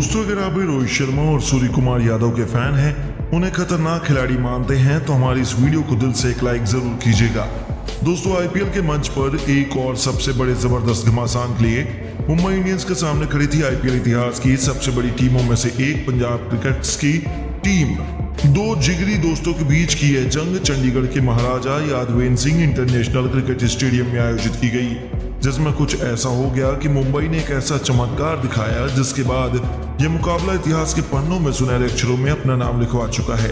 दोस्तों, अगर आप भी रोहित शर्मा और सूर्य कुमार यादव के फैन हैं, उन्हें खतरनाक खिलाड़ी मानते हैं, तो हमारी इस वीडियो को दिल से एक लाइक जरूर कीजिएगा। दोस्तों, आईपीएल के मंच पर एक और सबसे बड़े जबरदस्त घमासान के लिए मुंबई इंडियंस के सामने खड़ी थी आईपीएल इतिहास की सबसे बड़ी टीमों में से एक पंजाब क्रिकेट्स की टीम। दो जिगरी दोस्तों के बीच की यह जंग चंडीगढ़ के Maharaja Yadavendra Singh international cricket stadium में आयोजित की गई, जिसमें कुछ ऐसा हो गया कि मुंबई ने एक ऐसा चमत्कार दिखाया जिसके बाद यह मुकाबला इतिहास के पन्नों में सुनहरे अक्षरों में अपना नाम लिखवा चुका है।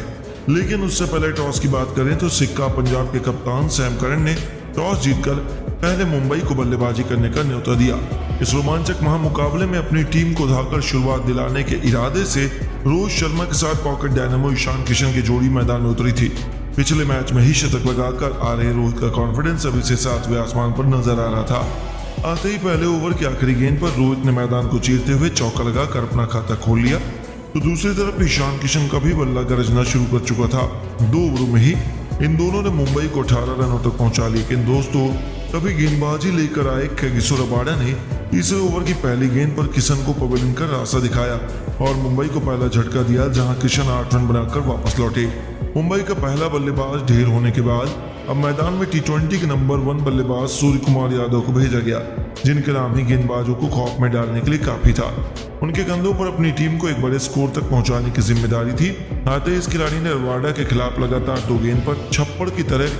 लेकिन उससे पहले टॉस की बात करें तो सिक्का पंजाब के कप्तान सैम करन ने टॉस जीतकर पहले मुंबई को बल्लेबाजी करने का न्योता दिया। इस रोमांचक महामुकाबले में अपनी टीम को धाकर शुरुआत दिलाने के इरादे से रोहित शर्मा के साथ पॉकेट डायनामो ईशान किशन की जोड़ी मैदान में उतरी थी। पिछले मैच में ही शतक लगाकर आ रहे रोहित का कॉन्फिडेंस अभी से 7वें आसमान पर नजर आ रहा था। आते ही पहले ओवर की आखिरी गेंद पर रोहित ने मैदान को चीरते हुए चौका लगाकर अपना खाता खोल लिया, तो दूसरी तरफ ईशान किशन का भी बल्ला गरजना शुरू कर चुका था। 2 ओवरों में ही इन दोनों ने मुंबई को 18 रनों तक पहुंचा लिया। लेकिन दोस्तों, तभी गेंदबाजी लेकर आए कैगिसो रबाडा ने तीसरे ओवर की पहली गेंद पर किशन को पवेलियन का रास्ता दिखाया और मुंबई को पहला झटका दिया, जहां किशन 8 रन बनाकर वापस लौटे। मुंबई का पहला बल्लेबाज ढेर होने के बाद अब मैदान में टी20 के नंबर 1 बल्लेबाज सूर्य कुमार यादव को भेजा गया, जिनके नाम ही गेंदबाजों को खौफ में डालने के लिए काफी था। उनके कंधों पर अपनी टीम को एक बड़े स्कोर तक पहुंचाने की जिम्मेदारी थी। आते इस खिलाड़ी ने रबाडा के खिलाफ लगातार 2 गेंद पर छप्पड़ की तरह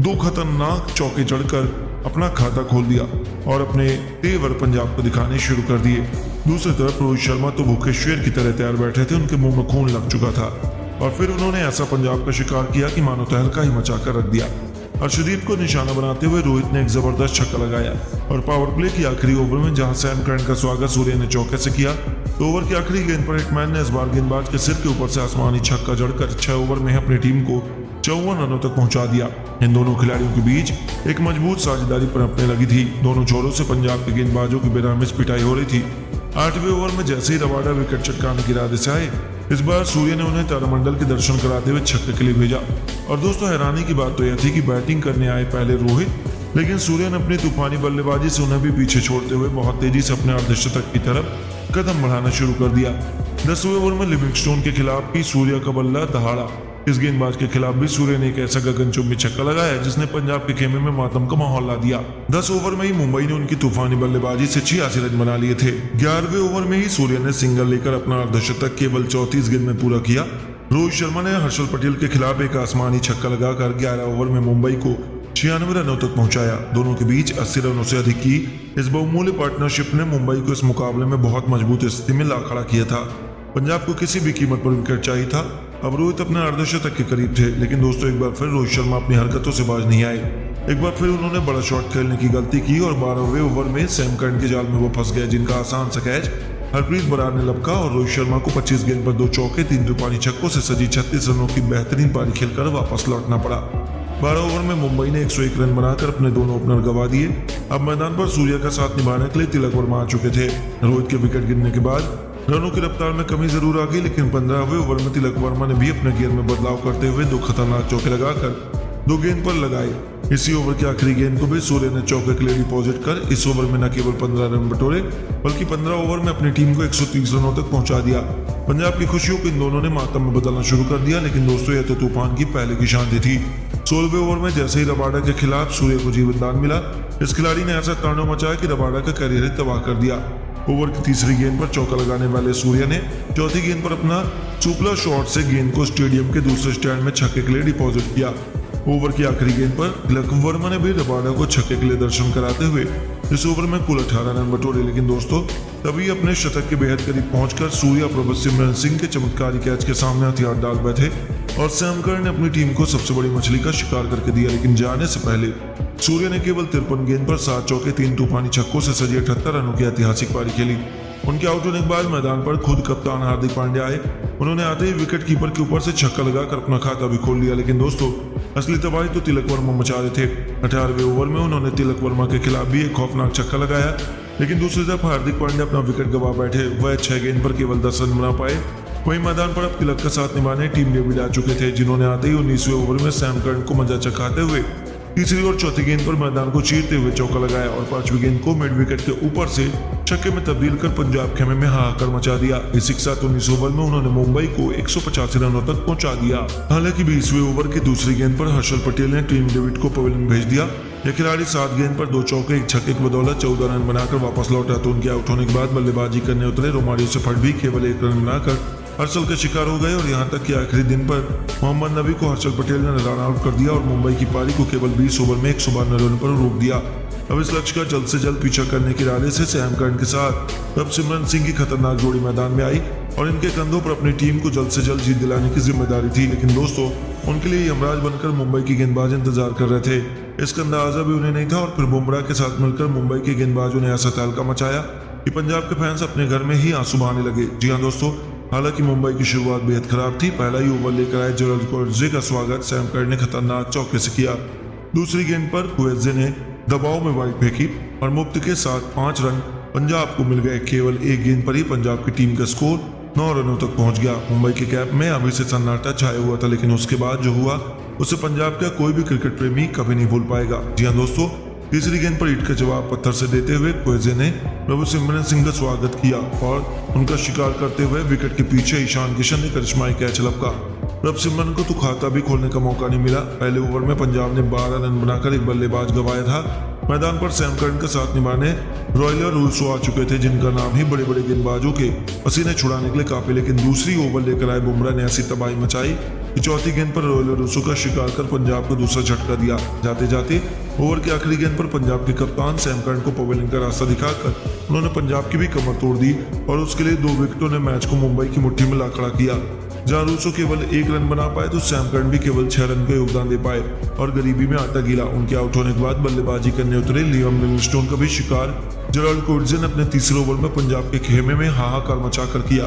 2 खतरनाक चौके जड़कर अपना खाता खोल दिया और अपने तेवर पंजाब को दिखाने शुरू कर दिए। दूसरी तरफ रोहित शर्मा तो भूखे शेर की तरह तैयार बैठे थे, उनके मुंह में खून लग चुका था और फिर उन्होंने ऐसा पंजाब का शिकार किया कि मानो तहलका ही मचाकर रख दिया। अर्शदीप को निशाना बनाते हुए रोहित ने एक जबरदस्त छक्का लगाया और पावर प्ले की आखिरी ओवर में जहां सैम करन का स्वागत सूर्य ने चौके से किया, तो ओवर की आखिरी गेंद पर हिटमैन ने इस बार गेंदबाज के सिर के ऊपर से आसमानी छक्का जड़कर 6 ओवर में अपनी टीम को 54 रनों तक पहुंचा दिया। इन दोनों खिलाड़ियों के बीच एक मजबूत साझेदारी पनपने लगी थी। दोनों छोरों से पंजाब के गेंदबाजों की बेरहमी पिटाई हो रही थी। 8वें ओवर में जैसे ही रबाडा विकेट चटकाने के इरादे से आए, इस बार सूर्य ने उन्हें तारामंडल के दर्शन कराते हुए छक्के के लिए भेजा। और दोस्तों, हैरानी की बात तो यह थी कि बैटिंग करने आए पहले रोहित, लेकिन सूर्य ने अपनी तूफानी बल्लेबाजी से उन्हें भी पीछे छोड़ते हुए बहुत तेजी से अपने अर्धशतक की तरफ कदम बढ़ाना शुरू कर दिया। 10वें ओवर में लिविंगस्टोन के खिलाफ भी सूर्य का बल्ला दहाड़ा। इस गेंदबाज के खिलाफ भी सूर्य ने एक ऐसा गगनचुंबी छक्का लगाया जिसने पंजाब के खेमे में मातम का माहौल ला दिया। 10 ओवर में ही मुंबई ने उनकी तूफानी बल्लेबाजी से 86 रन बना लिए थे। 11वें ओवर में ही सूर्य ने सिंगल लेकर अपना अर्धशतक केवल 34 गेंद में पूरा किया। रोहित शर्मा ने हर्षल पटेल के खिलाफ एक आसमानी छक्का लगाकर 11 ओवर में मुंबई को 96 रनों तक पहुंचाया। दोनों के बीच 80 रनों से अधिक की इस बहुमूल्य पार्टनरशिप ने मुंबई को इस मुकाबले में बहुत मजबूत स्थिति में ला खड़ा किया था। पंजाब को किसी भी कीमत पर विकेट चाहिए था। अब रोहित अपने अर्धशतक के करीब थे, लेकिन दोस्तों, एक बार फिर रोहित शर्मा अपनी हरकतों से बाज नहीं आए। एक बार फिर उन्होंने बड़ा शॉट खेलने की गलती की और 12वें ओवर में सैम करन के जाल में वो फंस गए, जिनका आसान सा कैच हरप्रीत बरार ने लपका और रोहित शर्मा को 25 गेंद पर 2 चौके 3 तूफानी छक्कों से सजी 36 रनों की बेहतरीन पारी खेलकर वापस लौटना पड़ा। 12 ओवर में मुंबई ने 101 रन बनाकर अपने दोनों ओपनर गंवा दिए। अब मैदान पर सूर्य का साथ निभाने के लिए तिलक वर्मा आ चुके थे। रोहित के विकेट गिरने के बाद रनों की रफ्तार में कमी जरूर आ गई, लेकिन 15वें ओवर में तिलक वर्मा ने भी अपने गियर में बदलाव करते हुए 2 खतरनाक चौके लगाकर 2 गेंद पर लगाए। इसी ओवर की आखिरी गेंद को भी सूर्य ने चौके के लिए डिपॉजिट कर इस ओवर में न केवल 15 रन बटोरे, बल्कि 15 ओवर में अपनी टीम को 130 रनों तक पहुंचा दिया। पंजाब की खुशियों को इन दोनों ने मातम में बदलना शुरू कर दिया। लेकिन दोस्तों, यह तो तूफान की पहले की शांति थी। 16वें ओवर में जैसे ही रबाडा के खिलाफ सूर्य को जीवनदान मिला, इस खिलाड़ी ने ऐसा तांडव मचाया कि रबाडा का करियर ही तबाह कर दिया। ओवर की तीसरी गेंद पर चौका लगाने वाले सूर्य ने चौथी गेंद पर अपना सुपला शॉट से गेंद को स्टेडियम के दूसरे स्टैंड में छक्के के लिए डिपॉजिट किया। ओवर की आखिरी गेंद पर तिलक वर्मा ने भी रबाडा को छक्के के लिए दर्शन कराते हुए इस ओवर में कुल 18 रन बटोरे। लेकिन दोस्तों, तभी अपने शतक के बेहद करीब पहुंचकर सूर्य प्रभु सिमरन सिंह के चमत्कारी कैच के सामने हथियार डाल बैठे और सैम करन ने अपनी टीम को सबसे बड़ी मछली का शिकार करके दिया। लेकिन जाने से पहले सूर्य ने केवल 53 गेंद पर 7 चौके 3 तूफानी छक्कों से सजी 78 रनों की ऐतिहासिक पारी खेली। उनके आउट होने के बाद मैदान पर खुद कप्तान हार्दिक पांड्या आए। उन्होंने आते ही विकेट कीपर के ऊपर से छक्का लगाकर अपना खाता भी खोल लिया। लेकिन दोस्तों, असली तबाही तो तिलक वर्मा मचा रहे थे। 18वें ओवर में उन्होंने तिलक वर्मा के खिलाफ भी एक खौफनाक छक्का लगाया, लेकिन दूसरी तरफ हार्दिक पांड्या अपना विकेट गंवा बैठे। वह 6 गेंद पर केवल 10 रन बना पाए। वहीं मैदान पर अब तिलक का साथ निभाने टीम डेविड आ चुके थे, जिन्होंने आते ही 19वें ओवर में सैम करन को मजा चखाते हुए तीसरी और चौथी गेंद पर मैदान को चीरते हुए चौका लगाया और पांचवी गेंद को मिड विकेट के ऊपर से छक्के में तब्दील कर पंजाब खेमे में हाहाकार मचा दिया। इसी के साथ 19 ओवर में उन्होंने मुंबई को 185 रनों तक पहुंचा दिया। हालांकि 20वें ओवर की दूसरी गेंद पर हर्षल पटेल ने टीम डेविड को पवेलियन भेज दिया। यह खिलाड़ी 7 गेंद पर 2 चौके 1 छक्के की बदौलत 14 रन बनाकर वापस लौटा तो उनके आउट होने के बाद बल्लेबाजी करने उतरे रोमारियो सेफर्ड भी केवल 1 रन बनाकर हर्षल का शिकार हो गए और यहां तक कि आखिरी दिन पर मोहम्मद नबी को हर्षल पटेल ने रन आउट कर दिया और मुंबई की पारी को केवल 20 ओवर में 152 रन पर रोक दिया। अब इस लक्ष्य का जल्द से जल्द पीछा करने के इरादे से सैम करन के साथ रविचंद्रन सिंह की खतरनाक जोड़ी मैदान में आई और इनके कंधों पर अपनी टीम को जल्द से जल्द जीत दिलाने की जिम्मेदारी थी। लेकिन दोस्तों, उनके लिए यमराज बनकर मुंबई की गेंदबाज इंतजार कर रहे थे। इसका अंदाजा भी उन्हें नहीं था और फिर बुमराह के साथ मिलकर मुंबई के गेंदबाजों ने ऐसा तहलका मचाया कि पंजाब के फैंस अपने घर में ही आंसू बहाने लगे। जी हाँ दोस्तों, हालांकि मुंबई की शुरुआत बेहद खराब थी। पहला ही ओवर लेकर आए जेरल्ड कोएट्जे का स्वागत सैम करन ने खतरनाक चौके से किया। दूसरी गेंद पर कोएट्जे ने दबाव में वाइड फेंकी और मुफ्त के साथ 5 रन पंजाब को मिल गए। केवल एक गेंद पर ही पंजाब की टीम का स्कोर 9 रनों तक पहुंच गया। मुंबई के कैंप में अभी से सन्नाटा छाया हुआ था, लेकिन उसके बाद जो हुआ उसे पंजाब का कोई भी क्रिकेट प्रेमी कभी नहीं भूल पाएगा। जी हाँ दोस्तों, तीसरी गेंद पर ईंट का जवाब पत्थर से देते हुए कोएट्जे ने रविचंद्रन सिंह का स्वागत किया और उनका शिकार करते हुए विकेट के पीछे ईशान किशन ने करिश्माई कैच लपका। रविचंद्रन को तो खाता भी खोलने का मौका नहीं मिला। पहले ओवर में पंजाब ने 12 रन बनाकर एक बल्लेबाज गंवाया था। मैदान पर सैम करन का साथ निभाने रॉयलर रूसो आ चुके थे, जिनका नाम ही बड़े बड़े गेंदबाजों के पसीने छुड़ाने के लिए काफी। लेकिन दूसरी ओवर लेकर आए बुमराह ने ऐसी तबाही मचाई कि चौथी गेंद पर रॉयलर रूसो का शिकार कर पंजाब को दूसरा झटका दिया। जाते जाते ओवर की आखिरी गेंद पर पंजाब के कप्तान सैम करन को पवेलियन का रास्ता दिखाकर उन्होंने पंजाब की भी कमर तोड़ दी और उसके लिए 2 विकेटों ने मैच को मुंबई की मुट्ठी में ला खड़ा किया। जहां रूसो केवल 1 रन बना पाए तो सैम करन भी केवल 6 रन का योगदान दे पाए और गरीबी में आटा गीला। उनके आउट होने के बाद बल्लेबाजी करने उतरे लियाम लिविंगस्टोन का भी शिकार जेरल्ड कोएट्जे ने अपने तीसरे ओवर में पंजाब के खेमे में हाहाकार मचाकर किया।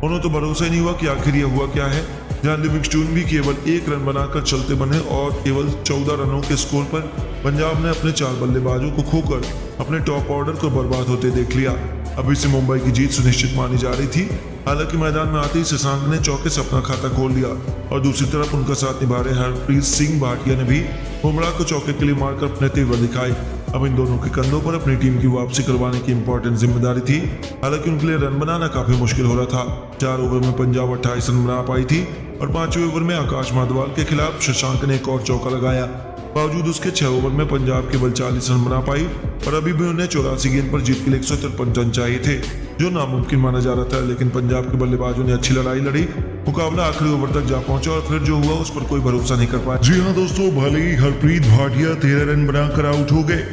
उन्हें तो भरोसा ही नहीं हुआ कि आखिर यह हुआ क्या है, जहां लिविंगस्टोन भी केवल 1 रन बनाकर चलते बने और केवल 14 रनों के स्कोर पर पंजाब ने अपने 4 बल्लेबाजों को खोकर अपने टॉप ऑर्डर को बर्बाद होते देख लिया। अभी से मुंबई की जीत सुनिश्चित मानी जा रही थी। हालांकि मैदान में आते ही शशांक ने चौके से अपना खाता खोल लिया और दूसरी तरफ उनका साथ निभा रहे हरप्रीत सिंह भाटिया ने भी बुमराह को चौके के लिए मारकर अपने तेवर दिखाए। अब इन दोनों के कंधों पर अपनी टीम की वापसी करवाने की इंपॉर्टेंट जिम्मेदारी थी। हालांकि उनके लिए रन बनाना काफी मुश्किल हो रहा था। 4 ओवर में पंजाब 28 रन बना पाई थी और 5वें ओवर में आकाश माधवाल के खिलाफ शशांक ने एक और चौका लगाया। बावजूद उसके 6 ओवर में पंजाब केवल 40 रन बना पाई और अभी भी उन्हें 84 गेंद पर जीत के लिए 153 रन चाहिए थे, जो नामुमकिन माना जा रहा था। लेकिन पंजाब के बल्लेबाजों ने अच्छी लड़ाई लड़ी। मुकाबला आखिरी ओवर तक जा पहुंचा और फिर जो हुआ उस पर कोई भरोसा नहीं कर पाया। जी हाँ दोस्तों, भले ही हरप्रीत भाटिया 13 रन बनाकर आउट हो गए,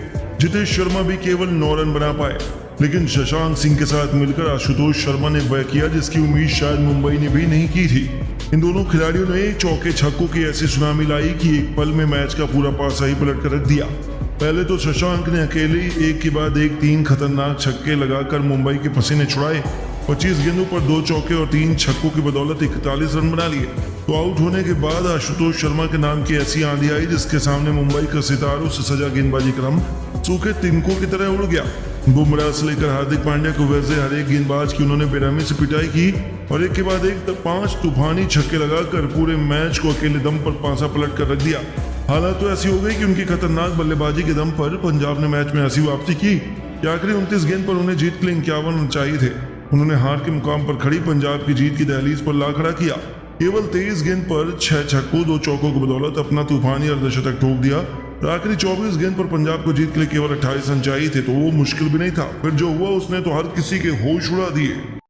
जितेश शर्मा भी केवल 9 रन बना पाए, लेकिन शशांक सिंह के साथ मिलकर आशुतोष शर्मा ने वह किया जिसकी उम्मीद शायद मुंबई ने भी नहीं की थी। इन दोनों खिलाड़ियों ने चौके छक्कों की ऐसी सुनामी लाई कि एक पल में मैच का पूरा पासा ही पलट कर रख दिया। पहले तो शशांक ने अकेले एक के बाद एक 3 खतरनाक छक्के लगाकर मुंबई के पसीने छुड़ाए। 25 गेंदों पर 2 चौके और 3 छक्कों की बदौलत 41 रन बना लिए। तो आउट होने के बाद आशुतोष शर्मा के नाम की ऐसी आंधी आई जिसके सामने मुंबई का सितारों से सजा गेंदबाजी क्रम सूखे तिनकों की तरह उड़ गया। बुमराह से लेकर हार्दिक पांड्या को वैसे हर एक गेंदबाज की उन्होंने बेरहमी से पिटाई की और एक के बाद एक 5 तूफानी छक्के लगाकर पूरे मैच को अकेले दम पर पासा पलट कर रख दिया। हालात तो ऐसी हो गई कि उनकी खतरनाक बल्लेबाजी के दम पर पंजाब ने मैच में ऐसी वापसी की कि आखिरी 29 गेंद पर उन्हें जीत के लिए 51 रन चाहिए थे। उन्होंने हार के मुकाम पर खड़ी पंजाब की जीत की दहलीज पर ला खड़ा किया। केवल 23 गेंद पर 6 छक्कों 2 चौकों की बदौलत अपना तूफानी अर्धशतक ठोक दिया। आखिरी 24 गेंद पर पंजाब को जीत के लिए केवल 28 रन चाहिए थे, तो वो मुश्किल भी नहीं था। फिर जो हुआ उसने तो हर किसी के होश उड़ा दिए।